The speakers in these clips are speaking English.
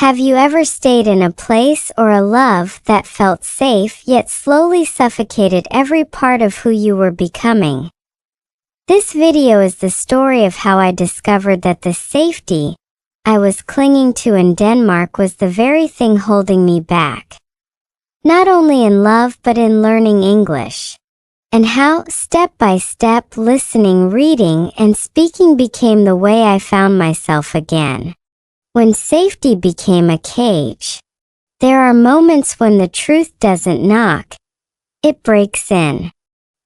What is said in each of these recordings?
Have you ever stayed in a place or a love that felt safe yet slowly suffocated every part of who you were becoming? This video is the story of how I discovered that the safety I was clinging to in Denmark was the very thing holding me back. Not only in love but in learning English. And how, step by step, listening, reading, and speaking became the way I found myself again. When safety became a cage. There are moments when the truth doesn't knock. It breaks in.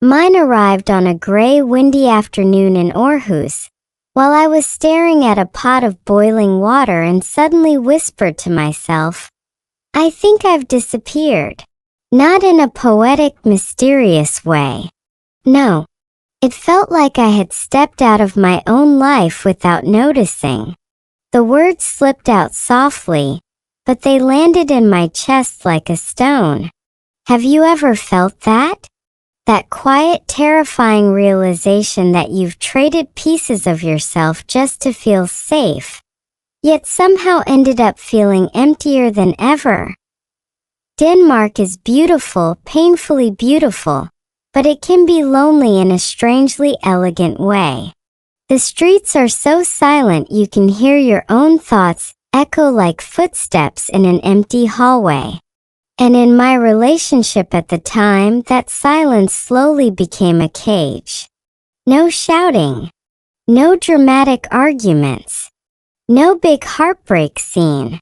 Mine arrived on a gray, windy afternoon in Aarhus, while I was staring at a pot of boiling water and suddenly whispered to myself, "I think I've disappeared." Not in a poetic, mysterious way. No. It felt like I had stepped out of my own life without noticing. The words slipped out softly, but they landed in my chest like a stone. Have you ever felt that? That quiet, terrifying realization that you've traded pieces of yourself just to feel safe, yet somehow ended up feeling emptier than ever. Denmark is beautiful, painfully beautiful, but it can be lonely in a strangely elegant way. The streets are so silent you can hear your own thoughts echo like footsteps in an empty hallway. And in my relationship at the time, that silence slowly became a cage. No shouting. No dramatic arguments. No big heartbreak scene.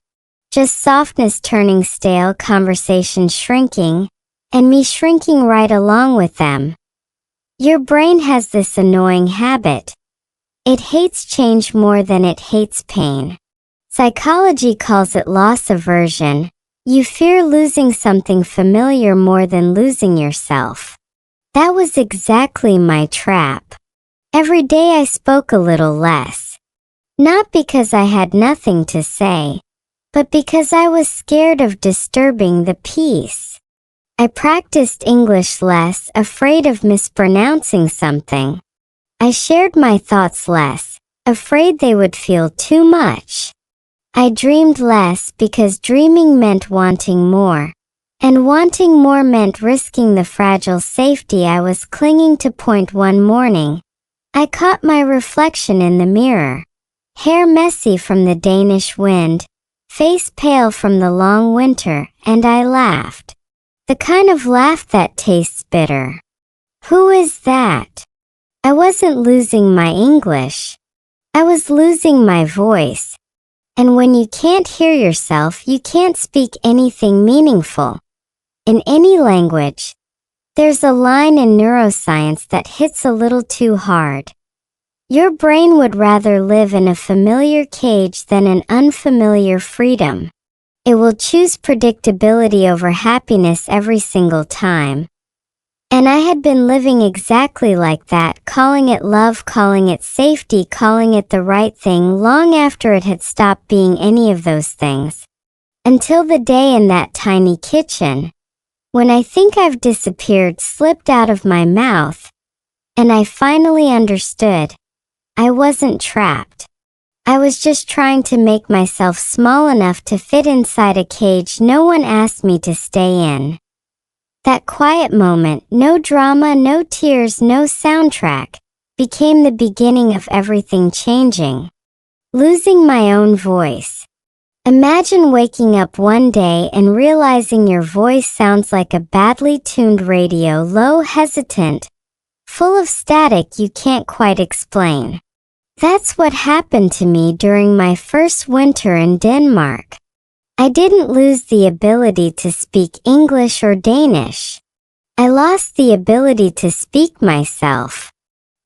Just softness turning stale, conversations shrinking, and me shrinking right along with them. Your brain has this annoying habit. It hates change more than it hates pain. Psychology calls it loss aversion. You fear losing something familiar more than losing yourself. That was exactly my trap. Every day I spoke a little less. Not because I had nothing to say, but because I was scared of disturbing the peace. I practiced English less, afraid of mispronouncing something. I shared my thoughts less, afraid they would feel too much. I dreamed less because dreaming meant wanting more, and wanting more meant risking the fragile safety I was clinging to. One morning, I caught my reflection in the mirror, hair messy from the Danish wind, face pale from the long winter, and I laughed. The kind of laugh that tastes bitter. Who is that? I wasn't losing my English. I was losing my voice. And when you can't hear yourself, you can't speak anything meaningful. In any language, there's a line in neuroscience that hits a little too hard. Your brain would rather live in a familiar cage than an unfamiliar freedom. It will choose predictability over happiness every single time. And I had been living exactly like that, calling it love, calling it safety, calling it the right thing long after it had stopped being any of those things. Until the day in that tiny kitchen, when "I think I've disappeared" slipped out of my mouth, and I finally understood. I wasn't trapped. I was just trying to make myself small enough to fit inside a cage no one asked me to stay in. That quiet moment, no drama, no tears, no soundtrack, became the beginning of everything changing. Losing my own voice. Imagine waking up one day and realizing your voice sounds like a badly tuned radio, low, hesitant, full of static you can't quite explain. That's what happened to me during my first winter in Denmark. I didn't lose the ability to speak English or Danish. I lost the ability to speak myself.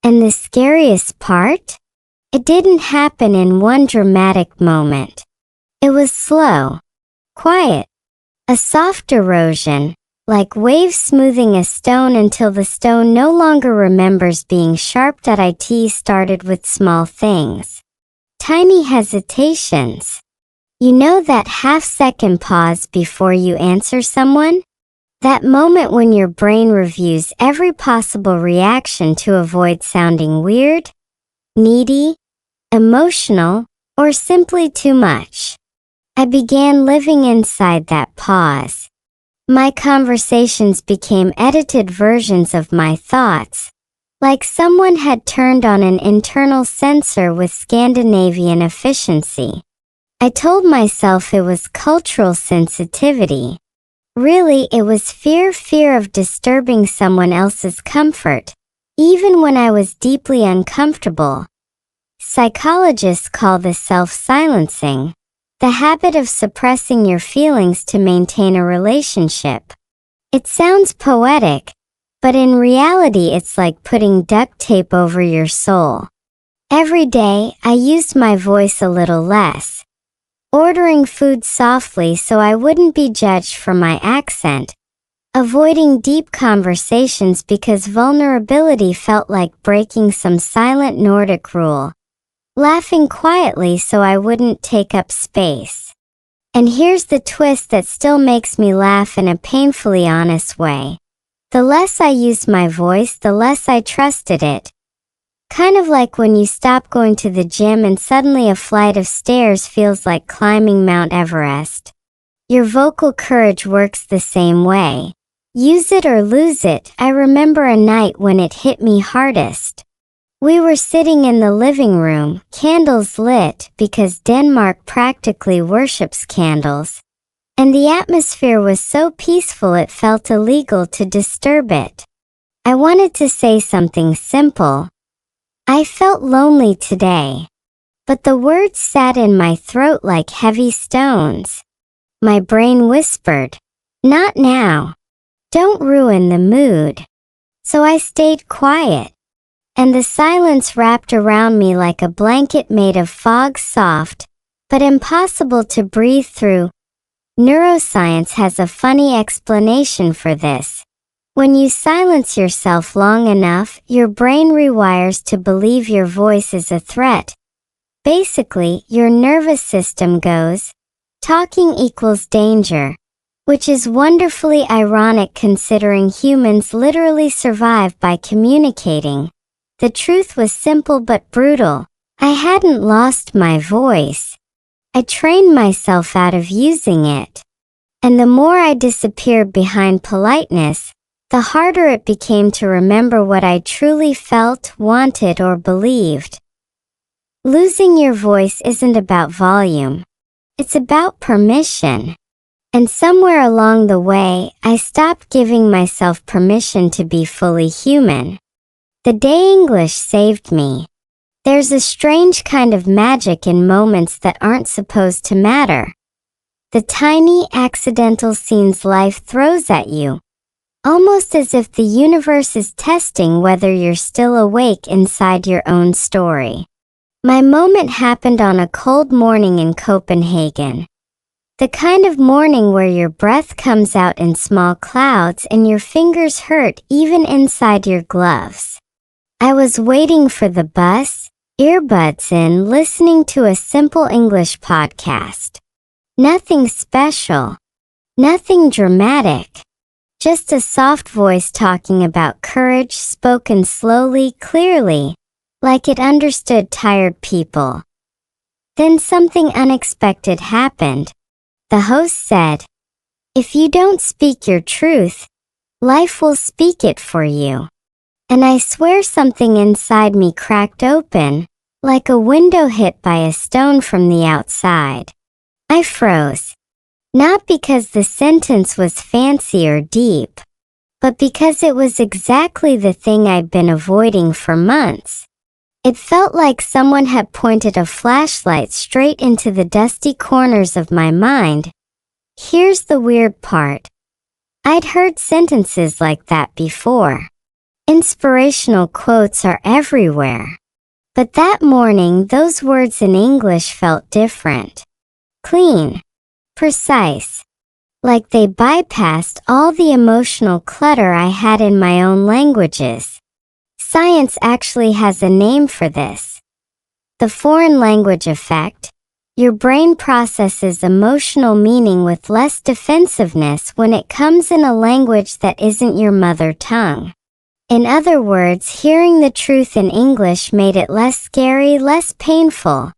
And the scariest part? It didn't happen in one dramatic moment. It was slow, quiet, a soft erosion, like waves smoothing a stone until the stone no longer remembers being sharp. It started with small things. Tiny hesitations. You know that half-second pause before you answer someone? That moment when your brain reviews every possible reaction to avoid sounding weird, needy, emotional, or simply too much. I began living inside that pause. My conversations became edited versions of my thoughts, like someone had turned on an internal censor with Scandinavian efficiency. I told myself it was cultural sensitivity. Really, it was fear of disturbing someone else's comfort, even when I was deeply uncomfortable. Psychologists call this self-silencing, the habit of suppressing your feelings to maintain a relationship. It sounds poetic, but in reality it's like putting duct tape over your soul. Every day, I used my voice a little less, ordering food softly so I wouldn't be judged for my accent, avoiding deep conversations because vulnerability felt like breaking some silent Nordic rule, laughing quietly so I wouldn't take up space. And here's the twist that still makes me laugh in a painfully honest way. The less I used my voice, the less I trusted it. Kind of like when you stop going to the gym and suddenly a flight of stairs feels like climbing Mount Everest. Your vocal courage works the same way. Use it or lose it. I remember a night when it hit me hardest. We were sitting in the living room, candles lit because Denmark practically worships candles, and the atmosphere was so peaceful it felt illegal to disturb it. I wanted to say something simple. I felt lonely today, but the words sat in my throat like heavy stones. My brain whispered, "Not now. Don't ruin the mood." So I stayed quiet, and the silence wrapped around me like a blanket made of fog, soft, but impossible to breathe through. Neuroscience has a funny explanation for this. When you silence yourself long enough, your brain rewires to believe your voice is a threat. Basically, your nervous system goes, talking equals danger, which is wonderfully ironic considering humans literally survive by communicating. The truth was simple but brutal. I hadn't lost my voice. I trained myself out of using it. And the more I disappeared behind politeness, the harder it became to remember what I truly felt, wanted, or believed. Losing your voice isn't about volume. It's about permission. And somewhere along the way, I stopped giving myself permission to be fully human. The day English saved me. There's a strange kind of magic in moments that aren't supposed to matter. The tiny, accidental scenes life throws at you. Almost as if the universe is testing whether you're still awake inside your own story. My moment happened on a cold morning in Copenhagen. The kind of morning where your breath comes out in small clouds and your fingers hurt even inside your gloves. I was waiting for the bus, earbuds in, listening to a simple English podcast. Nothing special. Nothing dramatic. Just a soft voice talking about courage, spoken slowly, clearly, like it understood tired people. Then something unexpected happened. The host said, "If you don't speak your truth, life will speak it for you." And I swear something inside me cracked open, like a window hit by a stone from the outside. I froze. Not because the sentence was fancy or deep, but because it was exactly the thing I'd been avoiding for months. It felt like someone had pointed a flashlight straight into the dusty corners of my mind. Here's the weird part. I'd heard sentences like that before. Inspirational quotes are everywhere. But that morning, those words in English felt different. Clean. Precise. Like they bypassed all the emotional clutter I had in my own languages. Science actually has a name for this. The foreign language effect. Your brain processes emotional meaning with less defensiveness when it comes in a language that isn't your mother tongue. In other words, hearing the truth in English made it less scary, less painful.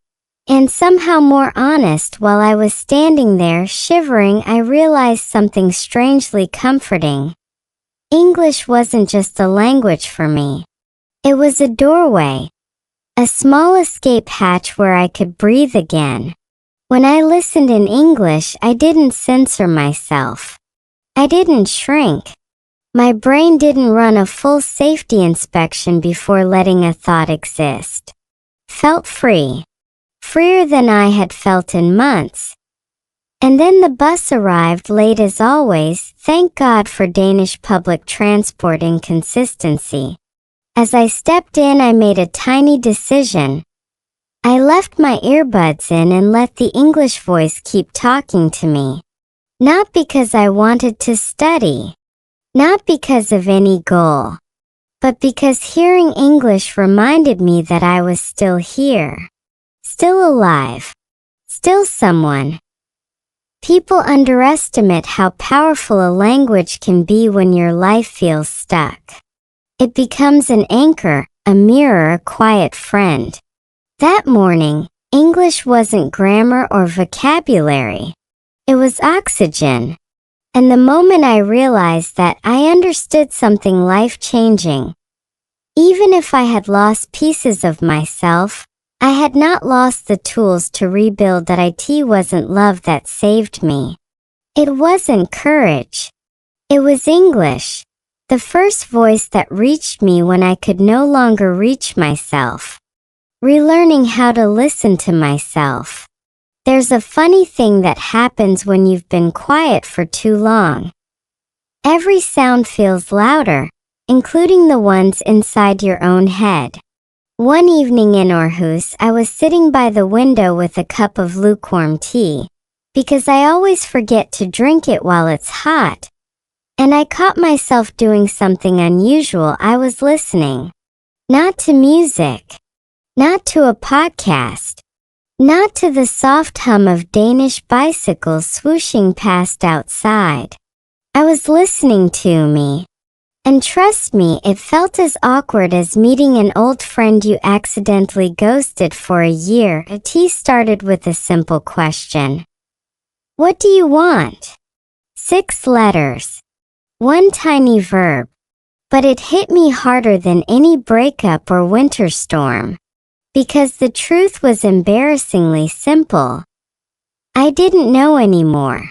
and somehow more honest. While I was standing there shivering, I realized something strangely comforting. English wasn't just a language for me. It was a doorway, a small escape hatch where I could breathe again. When I listened in English, I didn't censor myself. I didn't shrink. My brain didn't run a full safety inspection before letting a thought exist. Felt free. Freer than I had felt in months. And then the bus arrived late as always, thank God for Danish public transport inconsistency. As I stepped in, I made a tiny decision. I left my earbuds in and let the English voice keep talking to me. Not because I wanted to study. Not because of any goal. But because hearing English reminded me that I was still here. Still alive. Still someone. People underestimate how powerful a language can be when your life feels stuck. It becomes an anchor, a mirror, a quiet friend. That morning, English wasn't grammar or vocabulary. It was oxygen. And the moment I realized that, I understood something life-changing. Even if I had lost pieces of myself, I had not lost the tools to rebuild. That it wasn't love that saved me. It wasn't courage. It was English, the first voice that reached me when I could no longer reach myself. Relearning how to listen to myself. There's a funny thing that happens when you've been quiet for too long. Every sound feels louder, including the ones inside your own head. One evening in Aarhus, I was sitting by the window with a cup of lukewarm tea, because I always forget to drink it while it's hot. And I caught myself doing something unusual. I was listening. Not to music. Not to a podcast. Not to the soft hum of Danish bicycles swooshing past outside. I was listening to me. And trust me, it felt as awkward as meeting an old friend you accidentally ghosted for a year. A tea started with a simple question. What do you want? 6 letters. One tiny verb. But it hit me harder than any breakup or winter storm. Because the truth was embarrassingly simple. I didn't know anymore.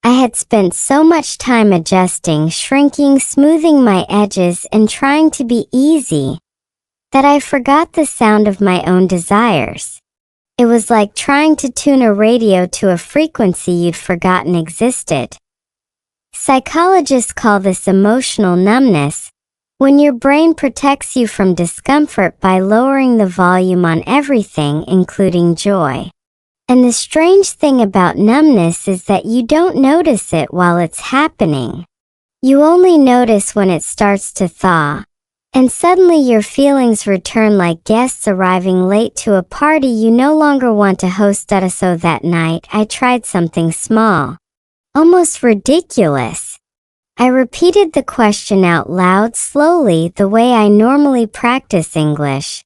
I had spent so much time adjusting, shrinking, smoothing my edges, and trying to be easy, that I forgot the sound of my own desires. It was like trying to tune a radio to a frequency you'd forgotten existed. Psychologists call this emotional numbness, when your brain protects you from discomfort by lowering the volume on everything, including joy. And the strange thing about numbness is that you don't notice it while it's happening. You only notice when it starts to thaw. And suddenly your feelings return like guests arriving late to a party you no longer want to host. So that night, I tried something small. Almost ridiculous. I repeated the question out loud slowly, the way I normally practice English.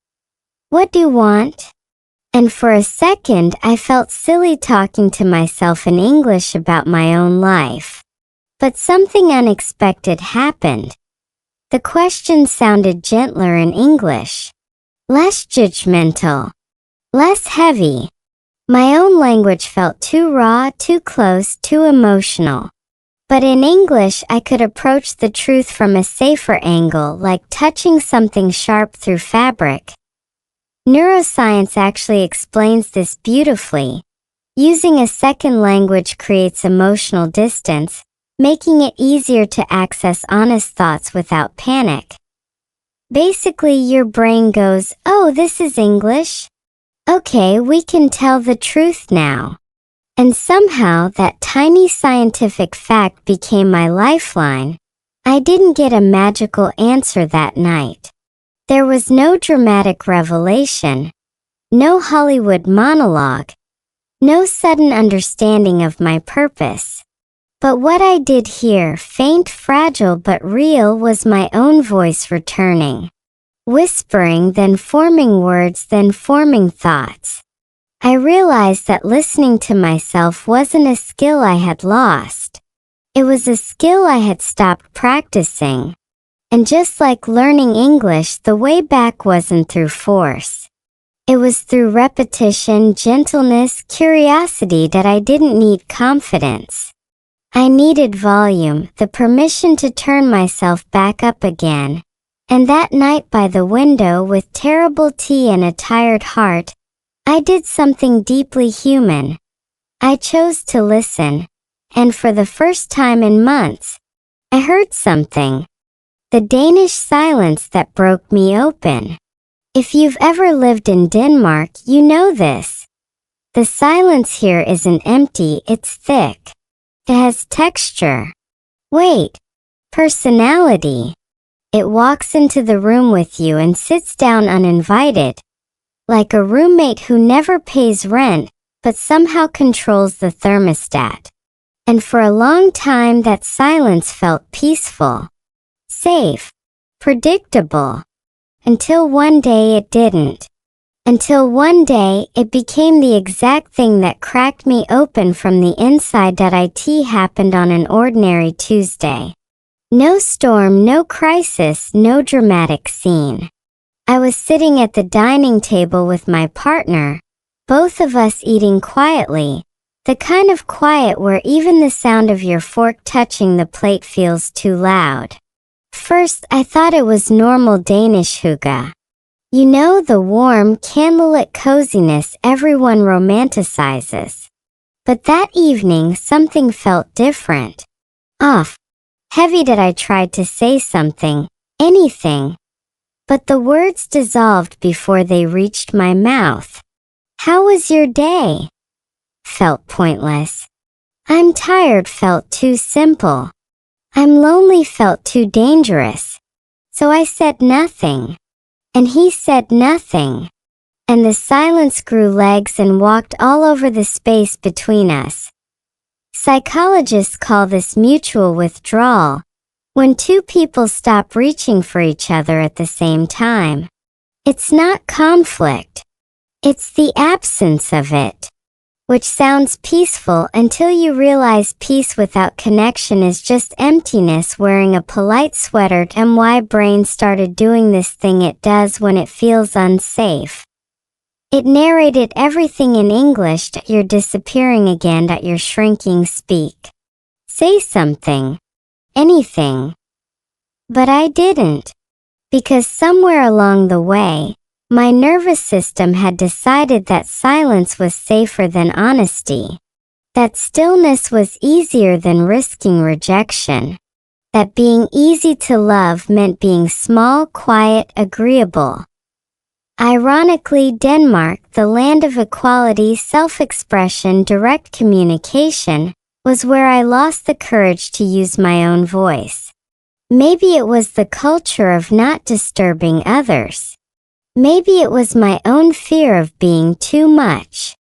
What do you want? And for a second, I felt silly talking to myself in English about my own life. But something unexpected happened. The question sounded gentler in English. Less judgmental. Less heavy. My own language felt too raw, too close, too emotional. But in English, I could approach the truth from a safer angle, like touching something sharp through fabric. Neuroscience actually explains this beautifully. Using a second language creates emotional distance, making it easier to access honest thoughts without panic. Basically, your brain goes, "Oh, this is English? Okay, we can tell the truth now." And somehow that tiny scientific fact became my lifeline. I didn't get a magical answer that night. There was no dramatic revelation, no Hollywood monologue, no sudden understanding of my purpose. But what I did hear, faint, fragile but real, was my own voice returning. Whispering, then forming words, then forming thoughts. I realized that listening to myself wasn't a skill I had lost. It was a skill I had stopped practicing. And just like learning English, the way back wasn't through force. It was through repetition, gentleness, curiosity that I didn't need confidence. I needed volume, the permission to turn myself back up again. And that night by the window with terrible tea and a tired heart, I did something deeply human. I chose to listen, and for the first time in months, I heard something. The Danish silence that broke me open. If you've ever lived in Denmark, you know this. The silence here isn't empty, it's thick. It has texture. Weight. Personality. It walks into the room with you and sits down uninvited. Like a roommate who never pays rent, but somehow controls the thermostat. And for a long time that silence felt peaceful, safe, predictable. Until one day it didn't. Until one day it became the exact thing that cracked me open from the inside. It happened on an ordinary Tuesday. No storm, no crisis, no dramatic scene. I was sitting at the dining table with my partner, both of us eating quietly, the kind of quiet where even the sound of your fork touching the plate feels too loud. First, I thought it was normal Danish hygge. You know, the warm, candlelit coziness everyone romanticizes. But that evening, something felt different. Off. Heavy. That I tried to say something, anything. But the words dissolved before they reached my mouth. How was your day? Felt pointless. I'm tired felt too simple. I'm lonely felt too dangerous. So I said nothing. And he said nothing. And the silence grew legs and walked all over the space between us. Psychologists call this mutual withdrawal, when two people stop reaching for each other at the same time. It's not conflict. It's the absence of it. Which sounds peaceful until you realize peace without connection is just emptiness wearing a polite sweater. My brain started doing this thing it does when it feels unsafe. It narrated everything in English. You're disappearing again. You're shrinking. Speak. Say something. Anything. But I didn't. Because somewhere along the way, my nervous system had decided that silence was safer than honesty. That stillness was easier than risking rejection. That being easy to love meant being small, quiet, agreeable. Ironically, Denmark, the land of equality, self-expression, direct communication, was where I lost the courage to use my own voice. Maybe it was the culture of not disturbing others. Maybe it was my own fear of being too much.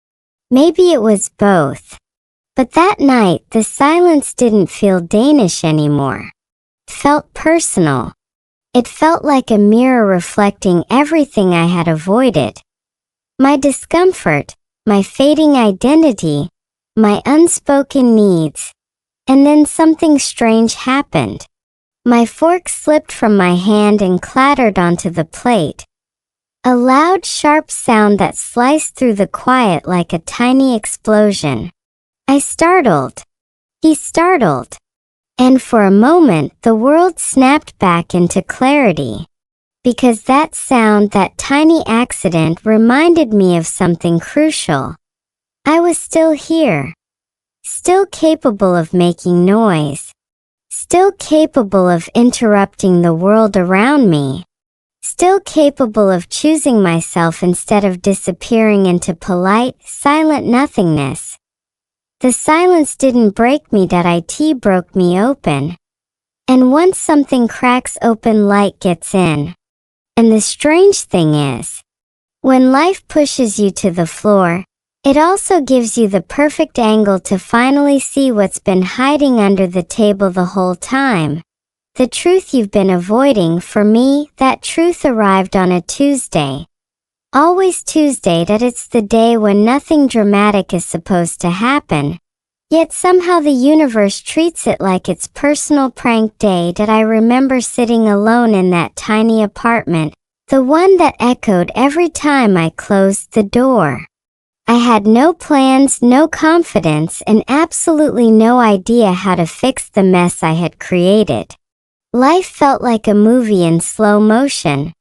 Maybe it was both. But that night, the silence didn't feel Danish anymore. It felt personal. It felt like a mirror reflecting everything I had avoided. My discomfort, my fading identity, my unspoken needs. And then something strange happened. My fork slipped from my hand and clattered onto the plate. A loud, sharp sound that sliced through the quiet like a tiny explosion. I startled. He startled. And for a moment, the world snapped back into clarity. Because that sound, that tiny accident, reminded me of something crucial. I was still here. Still capable of making noise. Still capable of interrupting the world around me. Still capable of choosing myself instead of disappearing into polite, silent nothingness. The silence didn't break me. It broke me open. And once something cracks open, light gets in. And the strange thing is, when life pushes you to the floor, it also gives you the perfect angle to finally see what's been hiding under the table the whole time. The truth you've been avoiding. For me, that truth arrived on a Tuesday. always Tuesday, that it's the day when nothing dramatic is supposed to happen. Yet somehow the universe treats it like its personal prank day. That I remember sitting alone in that tiny apartment, the one that echoed every time I closed the door. I had no plans, no confidence, and absolutely no idea how to fix the mess I had created. Life felt like a movie in slow motion.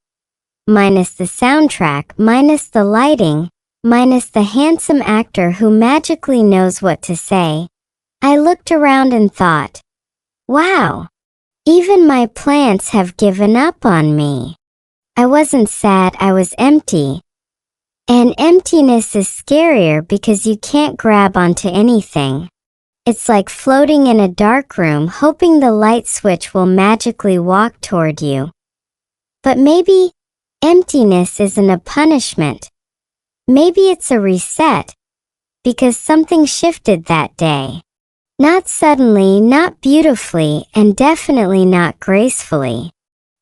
Minus the soundtrack, minus the lighting, minus the handsome actor who magically knows what to say. I looked around and thought, wow, even my plants have given up on me. I wasn't sad, I was empty. And emptiness is scarier because you can't grab onto anything. It's like floating in a dark room hoping the light switch will magically walk toward you. But maybe emptiness isn't a punishment. Maybe it's a reset, because something shifted that day. Not suddenly, not beautifully, and definitely not gracefully.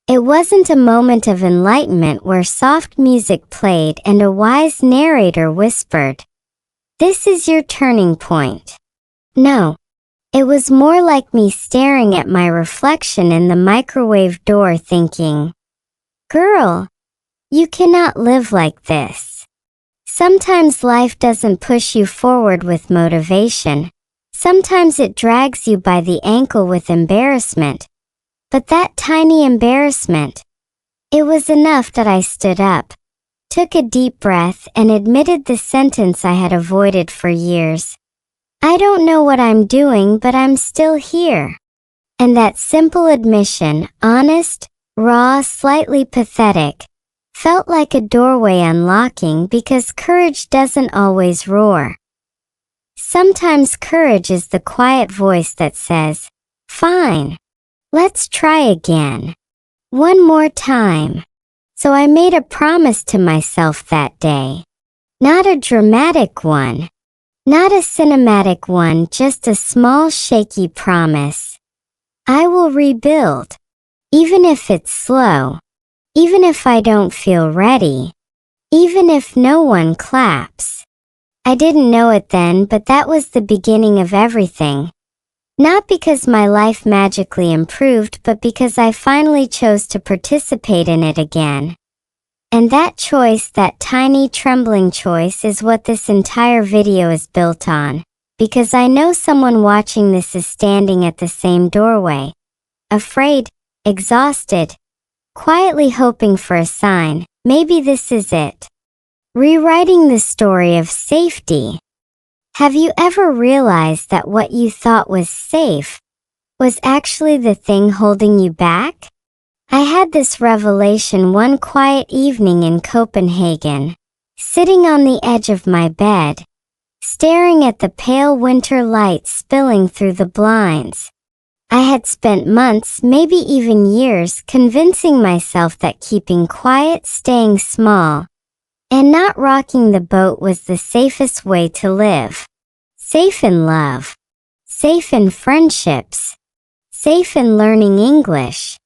It wasn't a moment of enlightenment where soft music played and a wise narrator whispered, "This is your turning point." No. It was more like me staring at my reflection in the microwave door thinking, "Girl, you cannot live like this." Sometimes life doesn't push you forward with motivation. Sometimes it drags you by the ankle with embarrassment. But that tiny embarrassment, it was enough that I stood up, took a deep breath, and admitted the sentence I had avoided for years. I don't know what I'm doing, but I'm still here. And that simple admission, honest, raw, slightly pathetic, felt like a doorway unlocking, because courage doesn't always roar. Sometimes courage is the quiet voice that says, "Fine. Let's try again. One more time." So I made a promise to myself that day. Not a dramatic one. Not a cinematic one, just a small shaky promise. I will rebuild. Even if it's slow. Even if I don't feel ready. Even if no one claps. I didn't know it then, but that was the beginning of everything. Not because my life magically improved, but because I finally chose to participate in it again. And that choice, that tiny trembling choice, is what this entire video is built on. Because I know someone watching this is standing at the same doorway. Afraid, exhausted, quietly hoping for a sign. Maybe this is it. Rewriting the story of safety. Have you ever realized that what you thought was safe was actually the thing holding you back? I had this revelation one quiet evening in Copenhagen, sitting on the edge of my bed, staring at the pale winter light spilling through the blinds. I had spent months, maybe even years, convincing myself that keeping quiet, staying small, and not rocking the boat was the safest way to live. Safe in love. Safe in friendships. Safe in learning English.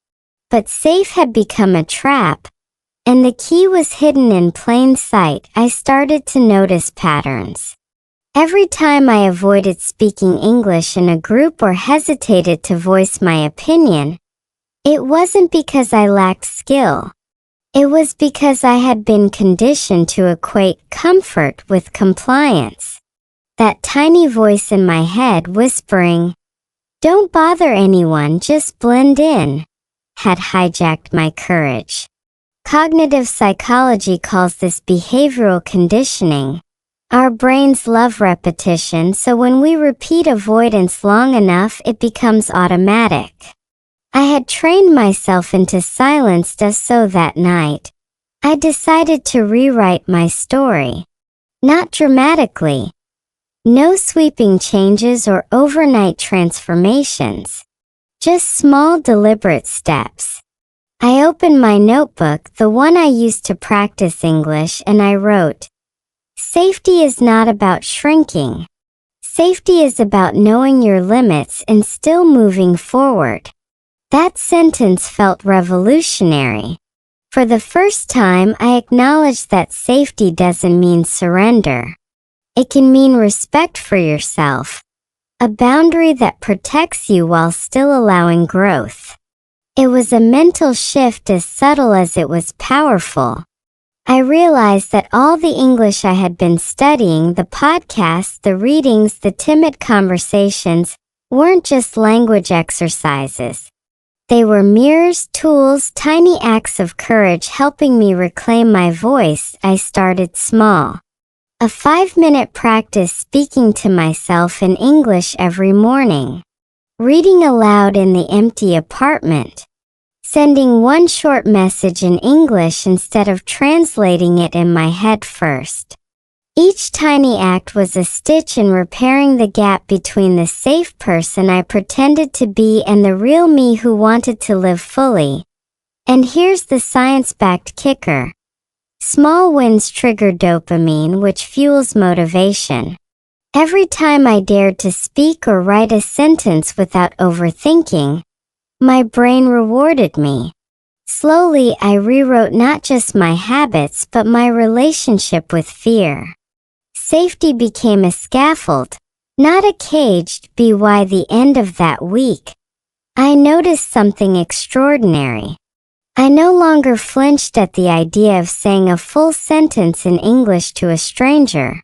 But safe had become a trap, and the key was hidden in plain sight. I started to notice patterns. Every time I avoided speaking English in a group or hesitated to voice my opinion, it wasn't because I lacked skill. It was because I had been conditioned to equate comfort with compliance. That tiny voice in my head whispering, "Don't bother anyone, just blend in," had hijacked my courage. Cognitive psychology calls this behavioral conditioning. Our brains love repetition, so when we repeat avoidance long enough, it becomes automatic. I had trained myself into silence, so that night, I decided to rewrite my story. Not dramatically. No sweeping changes or overnight transformations. Just small, deliberate steps. I opened my notebook, the one I used to practice English, and I wrote, "Safety is not about shrinking. Safety is about knowing your limits and still moving forward." That sentence felt revolutionary. For the first time, I acknowledged that safety doesn't mean surrender. It can mean respect for yourself, a boundary that protects you while still allowing growth. It was a mental shift as subtle as it was powerful. I realized that all the English I had been studying, the podcasts, the readings, the timid conversations, weren't just language exercises. They were mirrors, tools, tiny acts of courage helping me reclaim my voice. I started small. A 5-minute practice speaking to myself in English every morning. Reading aloud in the empty apartment. Sending one short message in English instead of translating it in my head first. Each tiny act was a stitch in repairing the gap between the safe person I pretended to be and the real me who wanted to live fully. And here's the science-backed kicker. Small wins trigger dopamine, which fuels motivation. Every time I dared to speak or write a sentence without overthinking, my brain rewarded me. Slowly, I rewrote not just my habits but my relationship with fear. Safety became a scaffold, not a cage. By the end of that week, I noticed something extraordinary. I no longer flinched at the idea of saying a full sentence in English to a stranger.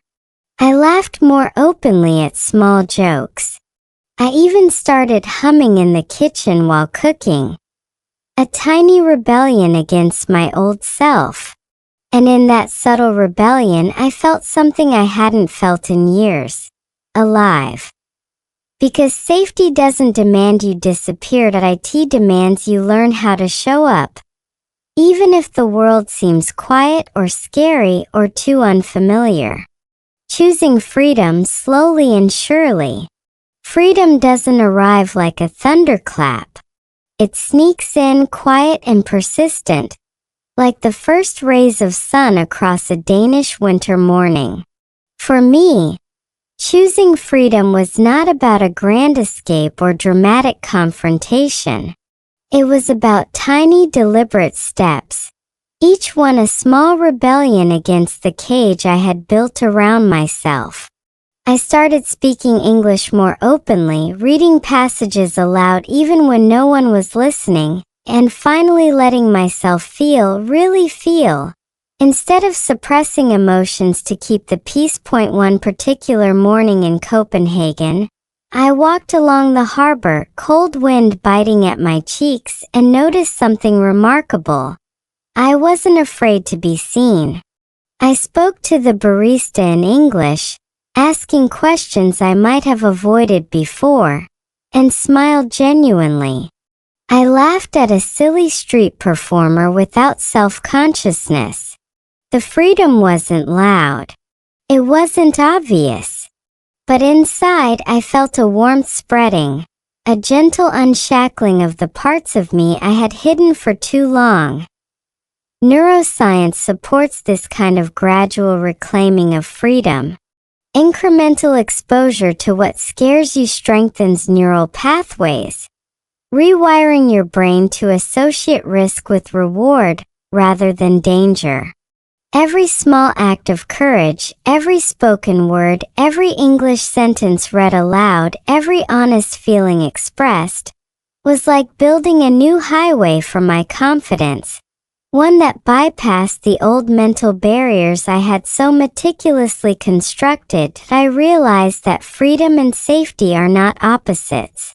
I laughed more openly at small jokes. I even started humming in the kitchen while cooking. A tiny rebellion against my old self. And in that subtle rebellion, I felt something I hadn't felt in years. Alive. Because safety doesn't demand you disappear, it demands you learn how to show up. Even if the world seems quiet or scary or too unfamiliar. Choosing freedom slowly and surely. Freedom doesn't arrive like a thunderclap. It sneaks in quiet and persistent, like the first rays of sun across a Danish winter morning. For me, choosing freedom was not about a grand escape or dramatic confrontation. It was about tiny, deliberate steps, each one a small rebellion against the cage I had built around myself. I started speaking English more openly, reading passages aloud even when no one was listening, and finally letting myself really feel, instead of suppressing emotions to keep the peace. One particular morning in Copenhagen, I walked along the harbor, cold wind biting at my cheeks, and noticed something remarkable. I wasn't afraid to be seen. I spoke to the barista in English, asking questions I might have avoided before, and smiled genuinely. I laughed at a silly street performer without self-consciousness. The freedom wasn't loud. It wasn't obvious. But inside I felt a warmth spreading, a gentle unshackling of the parts of me I had hidden for too long. Neuroscience supports this kind of gradual reclaiming of freedom. Incremental exposure to what scares you strengthens neural pathways, rewiring your brain to associate risk with reward rather than danger. Every small act of courage, every spoken word, every English sentence read aloud, every honest feeling expressed, was like building a new highway for my confidence, one that bypassed the old mental barriers I had so meticulously constructed. I realized that freedom and safety are not opposites.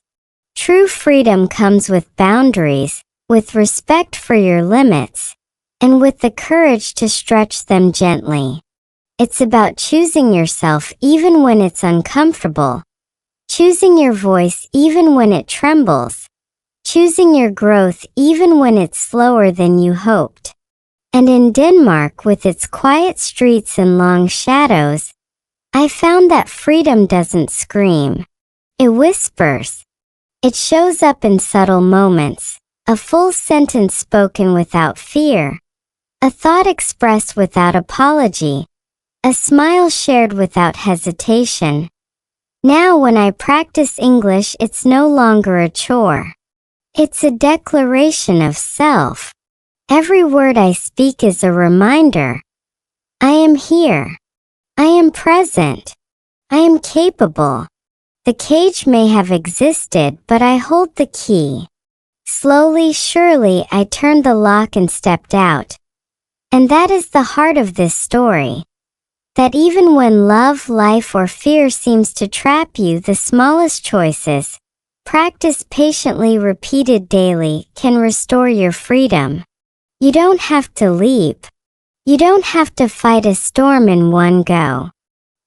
True freedom comes with boundaries, with respect for your limits, and with the courage to stretch them gently. It's about choosing yourself even when it's uncomfortable, choosing your voice even when it trembles, choosing your growth even when it's slower than you hoped. And in Denmark, with its quiet streets and long shadows, I found that freedom doesn't scream. It whispers. It shows up in subtle moments, a full sentence spoken without fear, a thought expressed without apology, a smile shared without hesitation. Now when I practice English, it's no longer a chore. It's a declaration of self. Every word I speak is a reminder. I am here. I am present. I am capable. The cage may have existed, but I hold the key. Slowly, surely, I turned the lock and stepped out. And that is the heart of this story. That even when love, life, or fear seems to trap you, the smallest choices, practiced patiently, repeated daily, can restore your freedom. You don't have to leap. You don't have to fight a storm in one go.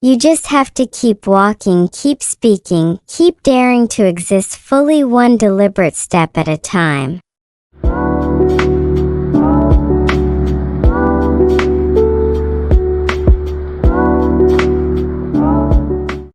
You just have to keep walking, keep speaking, keep daring to exist fully, one deliberate step at a time.